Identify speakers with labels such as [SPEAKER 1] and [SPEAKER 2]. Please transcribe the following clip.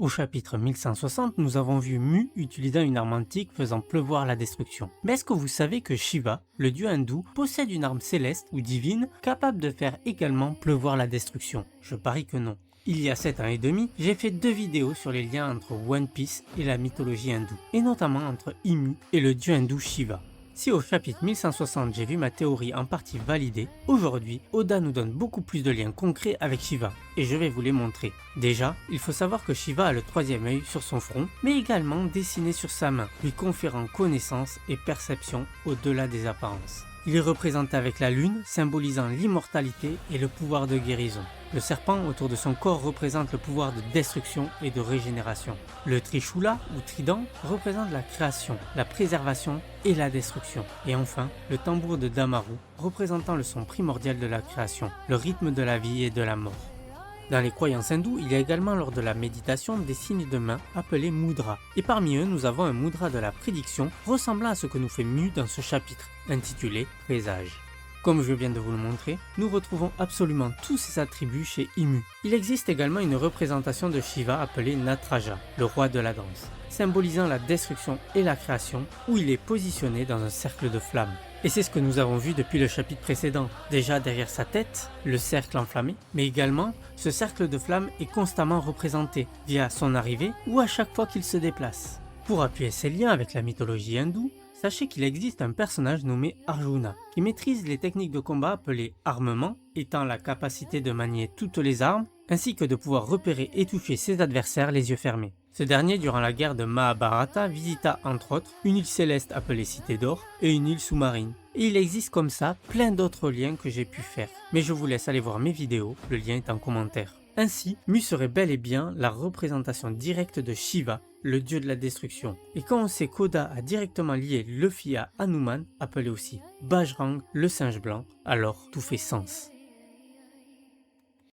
[SPEAKER 1] Au chapitre 1160, nous avons vu Mu utilisant une arme antique faisant pleuvoir la destruction. Mais est-ce que vous savez que Shiva, le dieu hindou, possède une arme céleste ou divine capable de faire également pleuvoir la destruction? Je parie que non. Il y a 7 ans et demi, j'ai fait 2 vidéos sur les liens entre One Piece et la mythologie hindoue, et notamment entre Imu et le dieu hindou Shiva. Si au chapitre 1160 j'ai vu ma théorie en partie validée, aujourd'hui Oda nous donne beaucoup plus de liens concrets avec Shiva, et je vais vous les montrer. Déjà, il faut savoir que Shiva a le troisième œil sur son front, mais également dessiné sur sa main, lui conférant connaissance et perception au-delà des apparences. Il est représenté avec la lune, symbolisant l'immortalité et le pouvoir de guérison. Le serpent autour de son corps représente le pouvoir de destruction et de régénération. Le Trishula ou trident représente la création, la préservation et la destruction. Et enfin, le tambour de Damaru représentant le son primordial de la création, le rythme de la vie et de la mort. Dans les croyances hindoues, il y a également lors de la méditation des signes de main appelés mudras. Et parmi eux, nous avons un mudra de la prédiction ressemblant à ce que nous fait Mu dans ce chapitre, intitulé Présage. Comme je viens de vous le montrer, nous retrouvons absolument tous ces attributs chez Imu. Il existe également une représentation de Shiva appelée Natraja, le roi de la danse, symbolisant la destruction et la création, où il est positionné dans un cercle de flammes. Et c'est ce que nous avons vu depuis le chapitre précédent. Déjà derrière sa tête, le cercle enflammé, mais également, ce cercle de flammes est constamment représenté, via son arrivée ou à chaque fois qu'il se déplace. Pour appuyer ses liens avec la mythologie hindoue, sachez qu'il existe un personnage nommé Arjuna, qui maîtrise les techniques de combat appelées armement, étant la capacité de manier toutes les armes, ainsi que de pouvoir repérer et toucher ses adversaires les yeux fermés. Ce dernier, durant la guerre de Mahabharata, visita entre autres une île céleste appelée Cité d'Or et une île sous-marine. Et il existe comme ça plein d'autres liens que j'ai pu faire. Mais je vous laisse aller voir mes vidéos, le lien est en commentaire. Ainsi, Mu serait bel et bien la représentation directe de Shiva, le dieu de la destruction. Et quand on sait qu'Oda a directement lié Luffy à Hanuman, appelé aussi Bajrang, le singe blanc, alors tout fait sens.